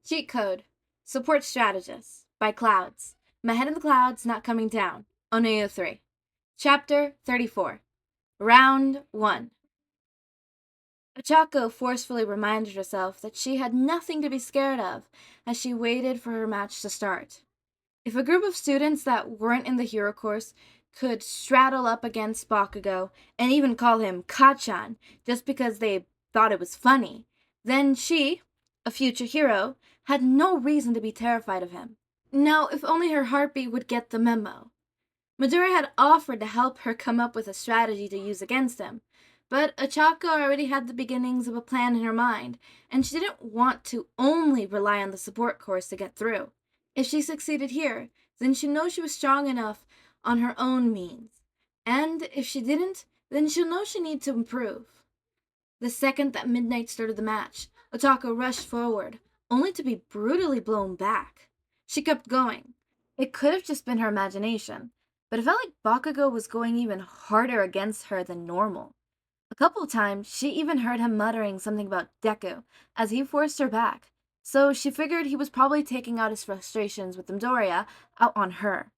Cheat Code. Support Strategist. By Clouds. My Head in the Clouds Not Coming Down. Oneyo 3. Chapter 34. Round 1. Ochako forcefully reminded herself that she had nothing to be scared of as she waited for her match to start. If a group of students that weren't in the hero course could straddle up against Bakugo and even call him Kachan just because they thought it was funny, then she, a future hero, had no reason to be terrified of him. Now, if only her heartbeat would get the memo. Midoriya had offered to help her come up with a strategy to use against him, but Ochako already had the beginnings of a plan in her mind, and she didn't want to only rely on the support course to get through. If she succeeded here, then she'd know she was strong enough on her own means, and if she didn't, then she'll know she needs to improve. The second that midnight started the match, Ochako rushed forward, only to be brutally blown back. She kept going. It could have just been her imagination, but it felt like Bakugo was going even harder against her than normal. A couple of times, she even heard him muttering something about Deku as he forced her back, so she figured he was probably taking out his frustrations with Midoriya out on her.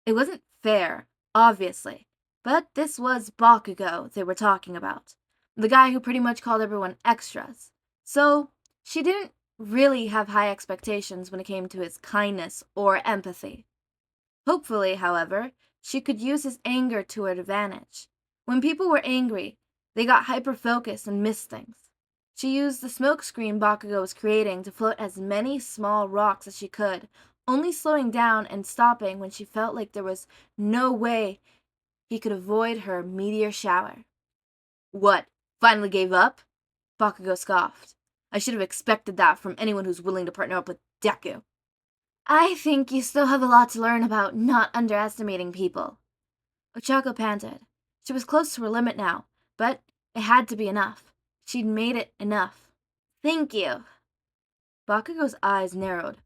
It wasn't fair, obviously, but this was Bakugo they were talking about, the guy who pretty much called everyone extras. So she didn't really have high expectations when it came to his kindness or empathy. Hopefully, however, she could use his anger to her advantage. When people were angry, they got hyper-focused and missed things. She used the smokescreen Bakugo was creating to float as many small rocks as she could, only slowing down and stopping when she felt like there was no way he could avoid her meteor shower. "What, finally gave up?" Bakugo scoffed. "I should have expected that from anyone who's willing to partner up with Deku." "I think you still have a lot to learn about not underestimating people." Ochako panted. She was close to her limit now, but it had to be enough. She'd made it enough. "Thank you." Bakugo's eyes narrowed.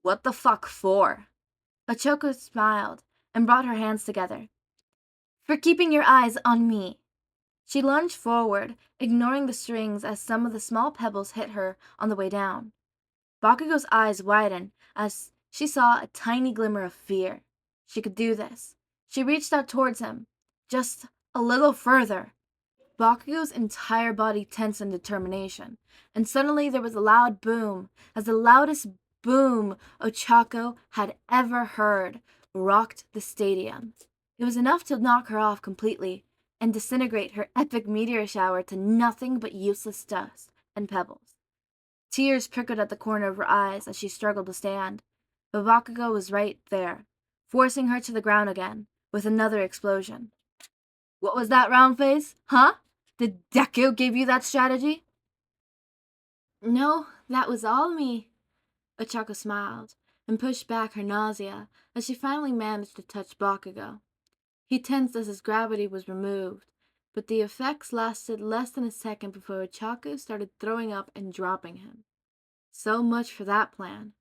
"What the fuck for?" Ochako smiled and brought her hands together. "For keeping your eyes on me." She lunged forward, ignoring the strings as some of the small pebbles hit her on the way down. Bakugo's eyes widened as she saw a tiny glimmer of fear. She could do this. She reached out towards him. Just a little further. Bakugo's entire body tensed in determination, and suddenly there was a loud boom, as the loudest boom Ochako had ever heard rocked the stadium. It was enough to knock her off completely and disintegrate her epic meteor shower to nothing but useless dust and pebbles. Tears trickled at the corner of her eyes as she struggled to stand, but Bakugo was right there, forcing her to the ground again with another explosion. "What was that, round face? Huh? Did Deku give you that strategy?" "No, that was all me." Ochako smiled and pushed back her nausea as she finally managed to touch Bakugo. He tensed as his gravity was removed, but the effects lasted less than a second before Ochako started throwing up and dropping him. So much for that plan.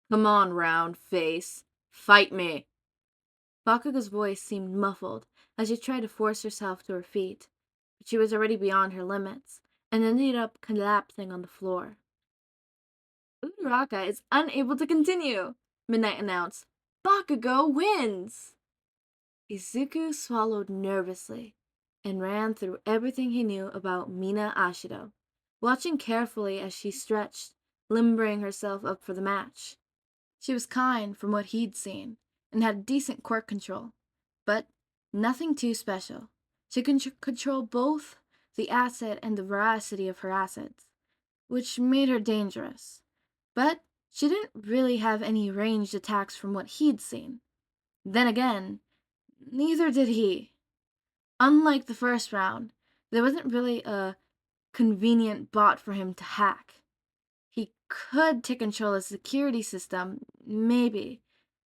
"Come on, round face. Fight me." Bakugo's voice seemed muffled as she tried to force herself to her feet, but she was already beyond her limits and ended up collapsing on the floor. "Uraraka is unable to continue," Midnight announced. "Bakugo wins!" Izuku swallowed nervously and ran through everything he knew about Mina Ashido, watching carefully as she stretched, limbering herself up for the match. She was kind from what he'd seen, and had decent quirk control, but nothing too special. She could control both the acid and the veracity of her acids, which made her dangerous. But she didn't really have any ranged attacks from what he'd seen. Then again, neither did he. Unlike the first round, there wasn't really a convenient bot for him to hack. He could take control of the security system, maybe,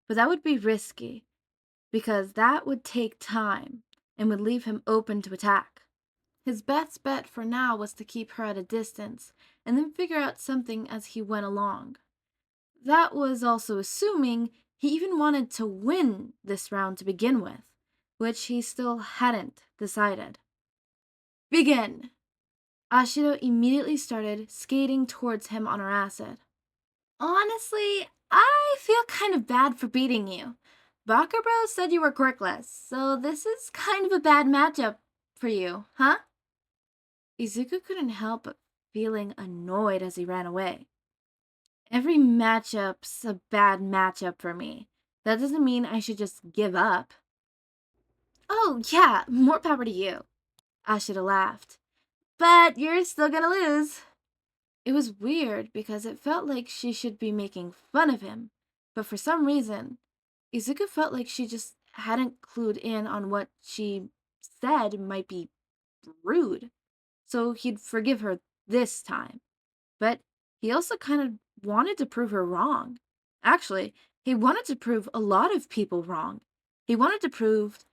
but that would be risky, because that would take time and would leave him open to attack. His best bet for now was to keep her at a distance and then figure out something as he went along. That was also assuming he even wanted to win this round to begin with, which he still hadn't decided. "Begin!" Ashido immediately started skating towards him on her acid. Honestly, I feel kind of bad for beating you. Bakuro said you were quirkless, so this is kind of a bad matchup for you, huh? Izuku couldn't help but feeling annoyed as he ran away. Every matchup's a bad matchup for me. That doesn't mean I should just give up. Oh, yeah, more power to you. Ashita laughed. But you're still gonna lose. It was weird because it felt like she should be making fun of him, but for some reason, Izuku felt like she just hadn't clued in on what she said might be rude, so he'd forgive her this time. But he also kind of wanted to prove her wrong. Actually, he wanted to prove a lot of people wrong. He wanted to prove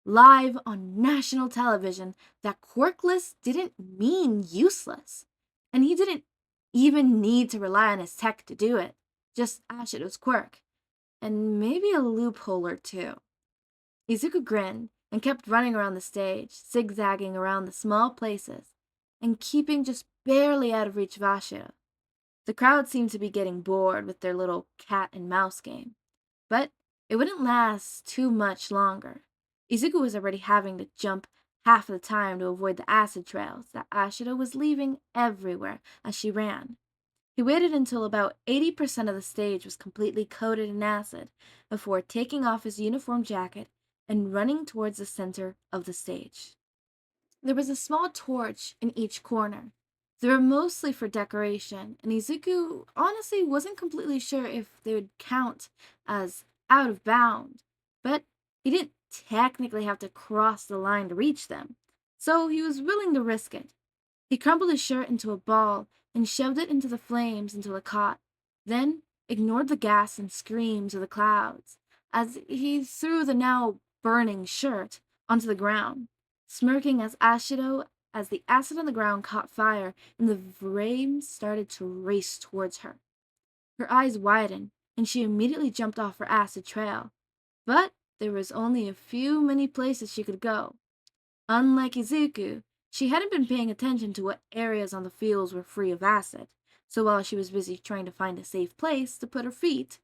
live on national television that Quirkless didn't mean useless. And he didn't even need to rely on his tech to do it. Just Ashito's quirk. And maybe a loophole or two. Izuku grinned and kept running around the stage, zigzagging around the small places, and keeping just barely out of reach of Ashito. The crowd seemed to be getting bored with their little cat and mouse game. But it wouldn't last too much longer. Izuku was already having to jump half of the time to avoid the acid trails that Ashita was leaving everywhere as she ran. He waited until about 80% of the stage was completely coated in acid before taking off his uniform jacket and running towards the center of the stage. There was a small torch in each corner. They were mostly for decoration, and Izuku honestly wasn't completely sure if they would count as out of bound, but he didn't technically have to cross the line to reach them, so he was willing to risk it. He crumpled his shirt into a ball and shoved it into the flames until it caught, then ignored the gas and screams of the crowds as he threw the now burning shirt onto the ground, smirking as the acid on the ground caught fire and the flames started to race towards her. Her eyes widened, and she immediately jumped off her acid trail. But there was only a few many places she could go. Unlike Izuku, she hadn't been paying attention to what areas on the fields were free of acid, so while she was busy trying to find a safe place to put her feet,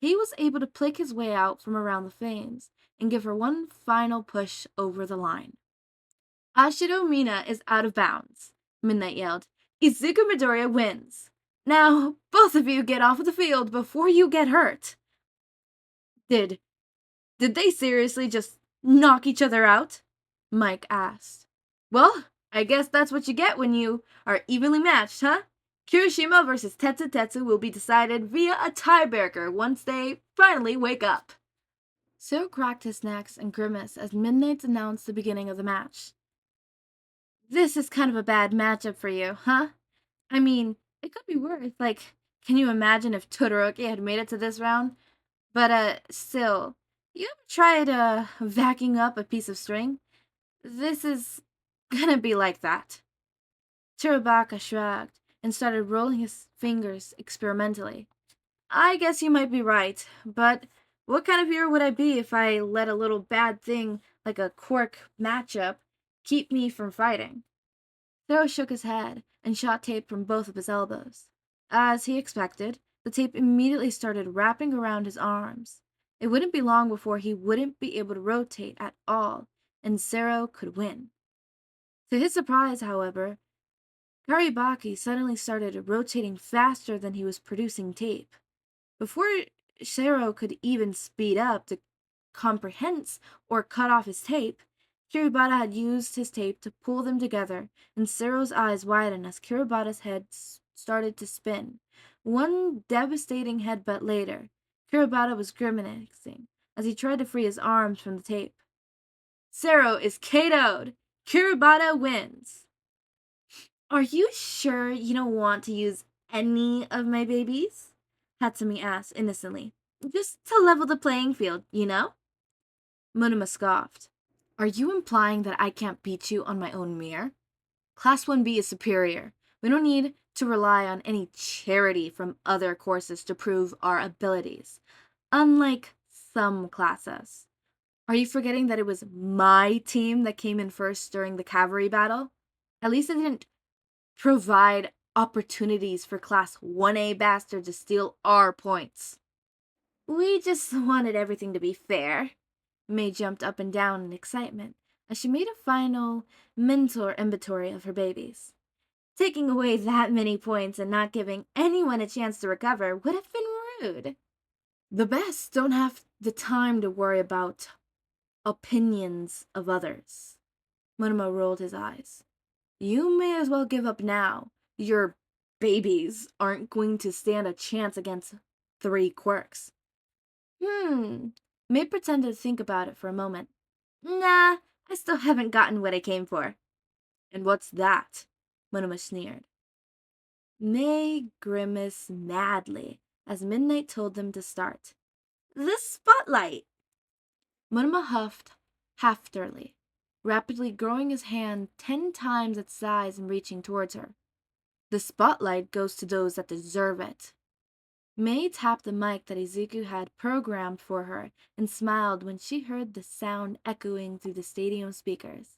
he was able to pick his way out from around the flames and give her one final push over the line. Ashido Mina is out of bounds, Midnight yelled. Izuku Midoriya wins. Now, both of you get off of the field before you get hurt. Did they seriously just knock each other out? Mike asked. Well, I guess that's what you get when you are evenly matched, huh? Kirishima versus Tetsu Tetsu will be decided via a tiebreaker once they finally wake up. Sue cracked his neck and grimaced as Midnight announced the beginning of the match. This is kind of a bad matchup for you, huh? I mean, it could be worse. Like, can you imagine if Todoroki had made it to this round? But, still, you ever tried, vacuuming up a piece of string? This is gonna be like that. Chirubaka shrugged and started rolling his fingers experimentally. I guess you might be right, but what kind of hero would I be if I let a little bad thing like a quirk matchup keep me from fighting? Thero shook his head and shot tape from both of his elbows. As he expected, the tape immediately started wrapping around his arms. It wouldn't be long before he wouldn't be able to rotate at all, and Sero could win. To his surprise, however, Karibaki suddenly started rotating faster than he was producing tape. Before Sero could even speed up to comprehend or cut off his tape, Kiribati had used his tape to pull them together, and Sero's eyes widened as Kiribati's head started to spin. One devastating headbutt later, Kiribati was grimacing as he tried to free his arms from the tape. Sero is KO'd! Kiribati wins! Are you sure you don't want to use any of my babies? Hatsume asked innocently. Just to level the playing field, you know? Monoma scoffed. Are you implying that I can't beat you on my own mirror? Class 1B is superior. We don't need to rely on any charity from other courses to prove our abilities. Unlike some classes. Are you forgetting that it was my team that came in first during the cavalry battle? At least it didn't provide opportunities for Class 1A bastards to steal our points. We just wanted everything to be fair. May jumped up and down in excitement as she made a final mental inventory of her babies. Taking away that many points and not giving anyone a chance to recover would have been rude. The best don't have the time to worry about opinions of others. Monoma rolled his eyes. You may as well give up now. Your babies aren't going to stand a chance against 3 quirks. May pretended to think about it for a moment. Nah, I still haven't gotten what I came for. And what's that? Monoma sneered. May grimaced madly as Midnight told them to start. The spotlight! Monoma huffed haftily, rapidly growing his hand 10 times its size and reaching towards her. The spotlight goes to those that deserve it. May tapped the mic that Izuku had programmed for her and smiled when she heard the sound echoing through the stadium speakers.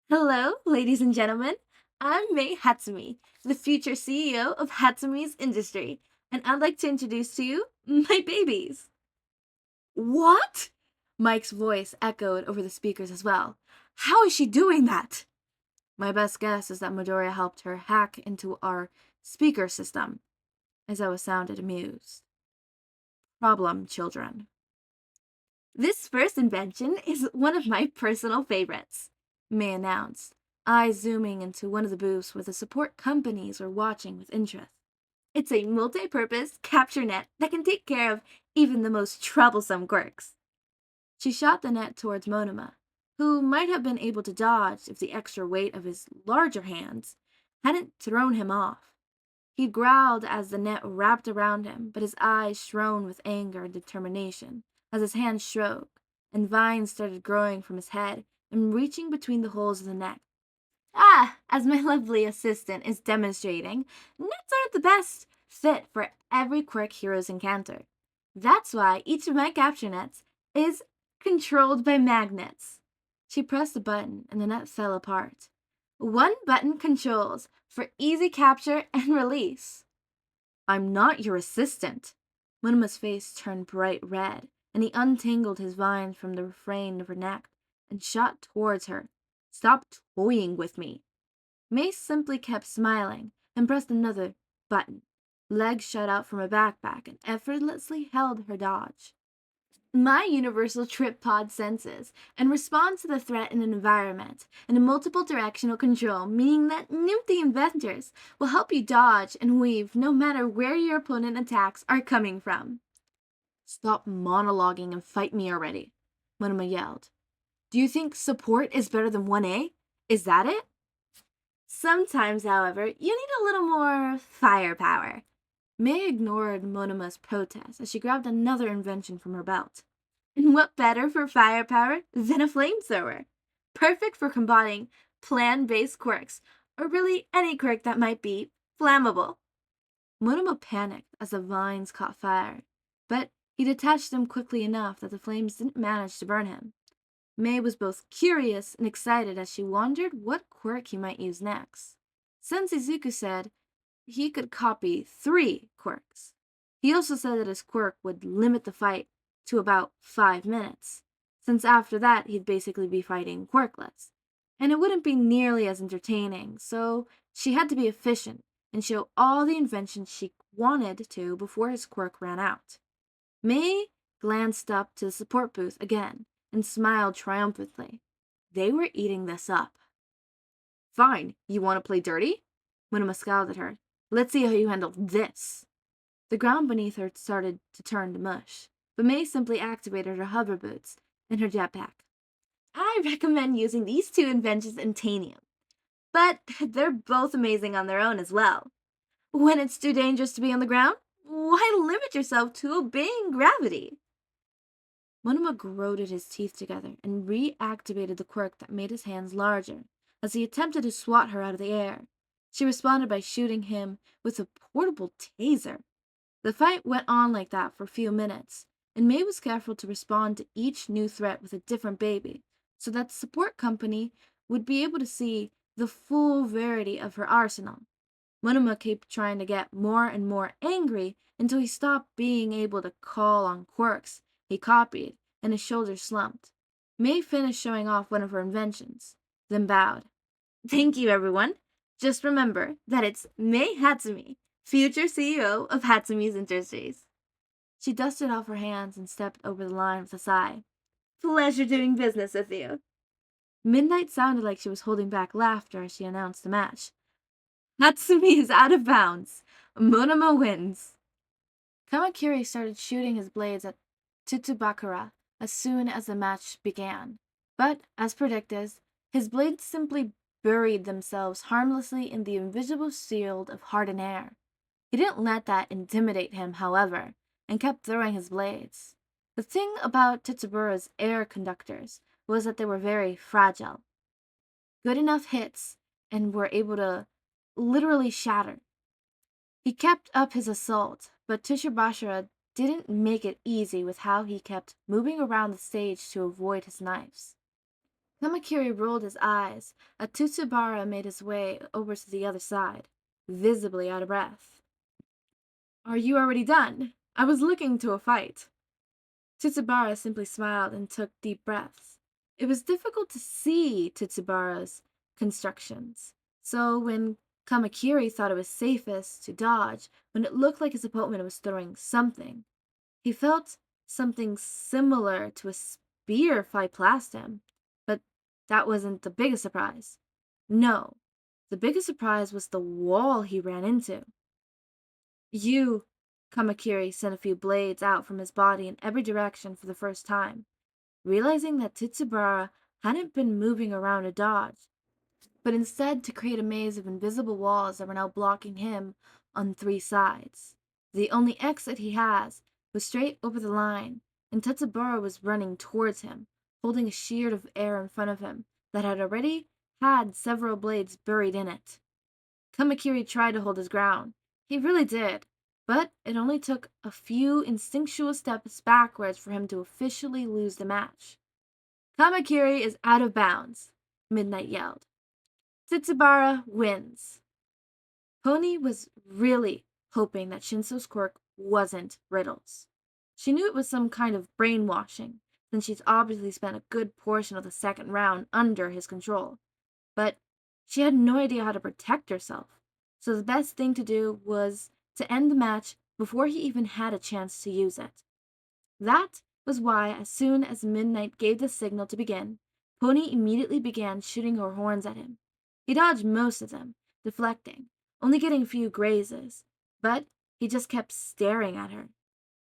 Hello, ladies and gentlemen. I'm May Hatsume, the future CEO of Hatsume's Industry, and I'd like to introduce to you my babies. What? Mike's voice echoed over the speakers as well. How is she doing that? My best guess is that Midoriya helped her hack into our speaker system. Aizawa sounded amused. Problem, children. This first invention is one of my personal favorites, May announced, eyes zooming into one of the booths where the support companies were watching with interest. It's a multi-purpose capture net that can take care of even the most troublesome quirks. She shot the net towards Monoma, who might have been able to dodge if the extra weight of his larger hands hadn't thrown him off. He growled as the net wrapped around him, but his eyes shone with anger and determination as his hands shook, and vines started growing from his head and reaching between the holes of the net. As my lovely assistant is demonstrating, nets aren't the best fit for every quirk heroes encounter. That's why each of my capture nets is controlled by magnets. She pressed a button and the net fell apart. One button controls for easy capture and release. I'm not your assistant. Monoma's face turned bright red, and he untangled his vines from the refrain of her neck and shot towards her. Stop toying with me. May simply kept smiling and pressed another button. Legs shot out from a backpack and effortlessly held her dodge. My universal trip pod senses and responds to the threat in an environment and a multiple directional control, meaning that nifty inventors will help you dodge and weave no matter where your opponent attacks are coming from. Stop monologuing and fight me already, Monoma yelled. Do you think support is better than 1A? Is that it? Sometimes, however, you need a little more firepower. May ignored Monoma's protest as she grabbed another invention from her belt. And what better for firepower than a flamethrower? Perfect for combating plan-based quirks, or really any quirk that might be flammable. Monoma panicked as the vines caught fire, but he detached them quickly enough that the flames didn't manage to burn him. May was both curious and excited as she wondered what quirk he might use next. Since Izuku said he could copy 3 quirks. He also said that his quirk would limit the fight to about 5 minutes, since after that he'd basically be fighting Quirkless, and it wouldn't be nearly as entertaining, so she had to be efficient and show all the inventions she wanted to before his quirk ran out. May glanced up to the support booth again and smiled triumphantly. They were eating this up. Fine, you want to play dirty? Monoma scowled at her. Let's see how you handle this. The ground beneath her started to turn to mush, but May simply activated her hover boots and her jetpack. I recommend using these 2 inventions in tanium, but they're both amazing on their own as well. When it's too dangerous to be on the ground, why limit yourself to obeying gravity? Monoma grated his teeth together and reactivated the quirk that made his hands larger as he attempted to swat her out of the air. She responded by shooting him with a portable taser. The fight went on like that for a few minutes, and May was careful to respond to each new threat with a different baby, so that the support company would be able to see the full variety of her arsenal. Monoma kept trying to get more and more angry until he stopped being able to call on quirks he copied, and his shoulders slumped. May finished showing off one of her inventions, then bowed. Thank you, everyone. Just remember that it's May Hatsume, future CEO of Hatsume's Industries. She dusted off her hands and stepped over the line with a sigh. Pleasure doing business with you. Midnight sounded like she was holding back laughter as she announced the match. Hatsume is out of bounds. Monoma wins. Kamakiri started shooting his blades at Tsubakura as soon as the match began. But, as predicted, his blades simply buried themselves harmlessly in the invisible shield of hardened air. He didn't let that intimidate him, however, and kept throwing his blades. The thing about Tsubura's air conductors was that they were very fragile. Good enough hits and were able to literally shatter. He kept up his assault, but Tsubashira didn't make it easy with how he kept moving around the stage to avoid his knives. Kamakiri rolled his eyes as Tsubara made his way over to the other side, visibly out of breath. Are you already done? I was looking to a fight. Tsubara simply smiled and took deep breaths. It was difficult to see Tsubara's constructions, so when Kamakiri thought it was safest to dodge when it looked like his opponent was throwing something, he felt something similar to a spear fly past him, but that wasn't the biggest surprise. No, the biggest surprise was the wall he ran into. Kamakiri sent a few blades out from his body in every direction for the first time, realizing that Tsubara hadn't been moving around to dodge, but instead to create a maze of invisible walls that were now blocking him on 3 sides. The only exit he has was straight over the line, and Tsubara was running towards him, holding a shield of air in front of him that had already had several blades buried in it. Kamakiri tried to hold his ground. He really did, but it only took a few instinctual steps backwards for him to officially lose the match. Kamakiri is out of bounds, Midnight yelled. Tsubara wins. Pony was really hoping that Shinso's quirk wasn't riddles. She knew it was some kind of brainwashing, since she'd obviously spent a good portion of the second round under his control. But she had no idea how to protect herself, so the best thing to do was to end the match before he even had a chance to use it. That was why, as soon as Midnight gave the signal to begin, Pony immediately began shooting her horns at him. He dodged most of them, deflecting, only getting a few grazes, but he just kept staring at her.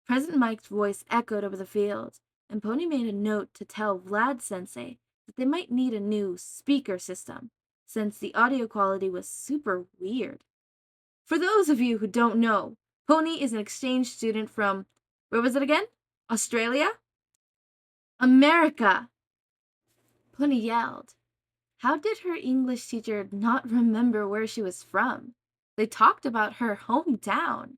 President Mike's voice echoed over the field, and Pony made a note to tell Vlad-sensei that they might need a new speaker system, since the audio quality was super weird. For those of you who don't know, Pony is an exchange student from, where was it again? Australia? America! Pony yelled. How did her English teacher not remember where she was from? They talked about her hometown.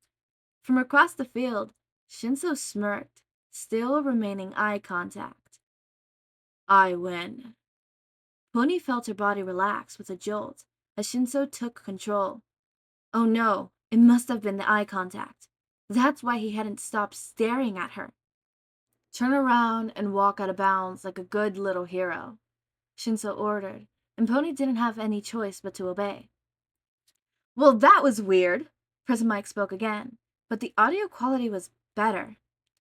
From across the field, Shinso smirked, still remaining eye contact. I win. Pony felt her body relax with a jolt as Shinso took control. Oh no, it must have been the eye contact. That's why he hadn't stopped staring at her. Turn around and walk out of bounds like a good little hero, Shinso ordered, and Pony didn't have any choice but to obey. Well, that was weird, President Mike spoke again, but the audio quality was better.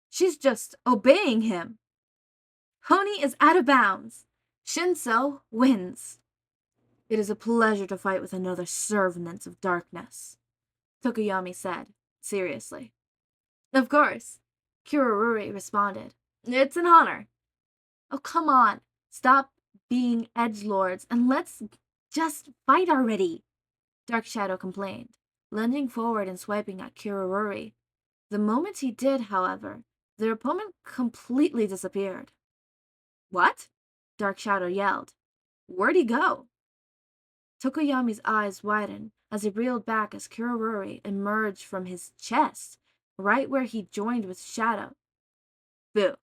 She's just obeying him. Pony is out of bounds. Shinso wins. It is a pleasure to fight with another servant of darkness, Tokoyami said, seriously. Of course, Kuroruri responded. It's an honor. Oh, come on. Stop being edgelords and let's just fight already, Dark Shadow complained, lunging forward and swiping at Kuroruri. The moment he did, however, their opponent completely disappeared. What? Dark Shadow yelled. Where'd he go? Tokoyami's eyes widened as he reeled back as Kuroruri emerged from his chest, right where he joined with Shadow. Boo.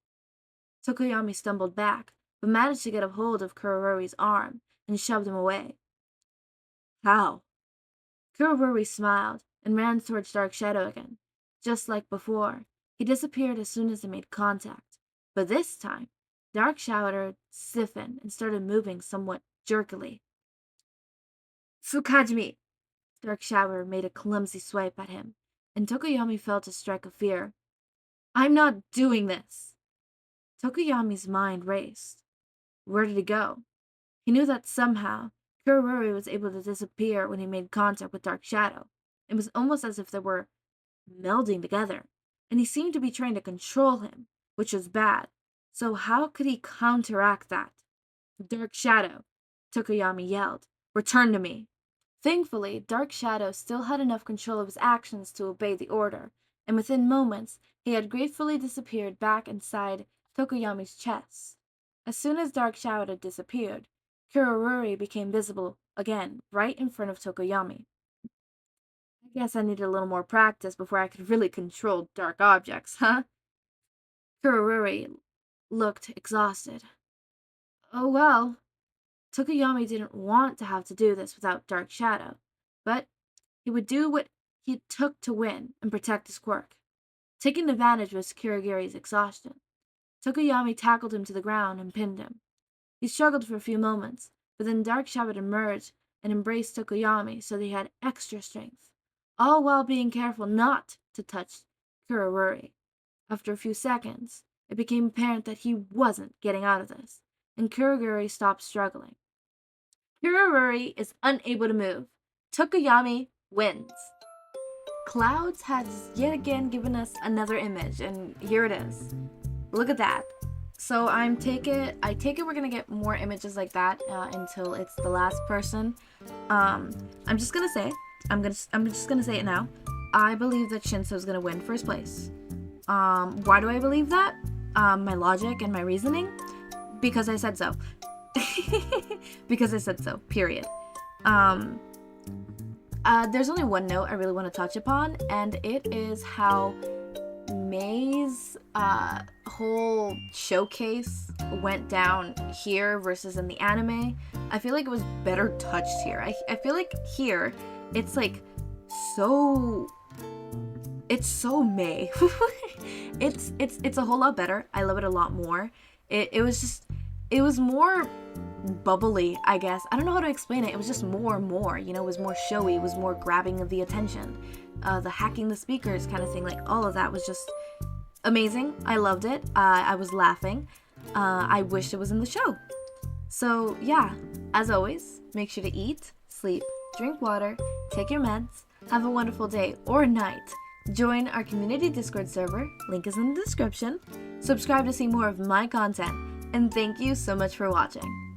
Tokoyami stumbled back, but managed to get a hold of Kuroruri's arm and shoved him away. How? Kuroruri smiled and ran towards Dark Shadow again. Just like before, he disappeared as soon as they made contact. But this time, Dark Shadow stiffened and started moving somewhat jerkily. Tsukajimi! Dark Shadow made a clumsy swipe at him, and Tokoyami felt a strike of fear. I'm not doing this! Tokoyami's mind raced. Where did he go? He knew that somehow Kuroruri was able to disappear when he made contact with Dark Shadow. It was almost as if they were melding together, and he seemed to be trying to control him, which was bad. So how could he counteract that? Dark Shadow, Tokoyami yelled. Return to me. Thankfully, Dark Shadow still had enough control of his actions to obey the order, and within moments he had gratefully disappeared back inside Tokoyami's chest. As soon as Dark Shadow disappeared, Kuroruri became visible again, right in front of Tokoyami. I guess I needed a little more practice before I could really control dark objects, huh? Kuroruri looked exhausted. Oh well. Tokoyami didn't want to have to do this without Dark Shadow, but he would do what it took to win and protect his quirk. Taking advantage of Kurogiri's exhaustion, Tokoyami tackled him to the ground and pinned him. He struggled for a few moments, but then Dark Shadow emerged and embraced Tokoyami so that he had extra strength, all while being careful not to touch Kuroruri. After a few seconds, it became apparent that he wasn't getting out of this, and Kurogiri stopped struggling. Kuroruri is unable to move. Tokoyami wins. Clouds has yet again given us another image, and here it is. Look at that. So I take it we're gonna get more images like that until it's the last person. I'm just gonna say it now. I believe that Shinso is gonna win first place. Why do I believe that? My logic and my reasoning? Because I said so. Because I said so, period. There's only one note I really want to touch upon, and it is how May's whole showcase went down here versus in the anime. I feel like it was better touched here. I feel like here, it's like so May. it's a whole lot better. I love it a lot more. It was more bubbly, I guess. I don't know how to explain it. It was just more, it was more showy, it was more grabbing of the attention. The hacking the speakers kind of thing, like all of that was just amazing. I loved it. I was laughing. I wished it was in the show. So yeah, as always, make sure to eat, sleep, drink water, take your meds, have a wonderful day or night. Join our community Discord server, link is in the description. Subscribe to see more of my content, and thank you so much for watching.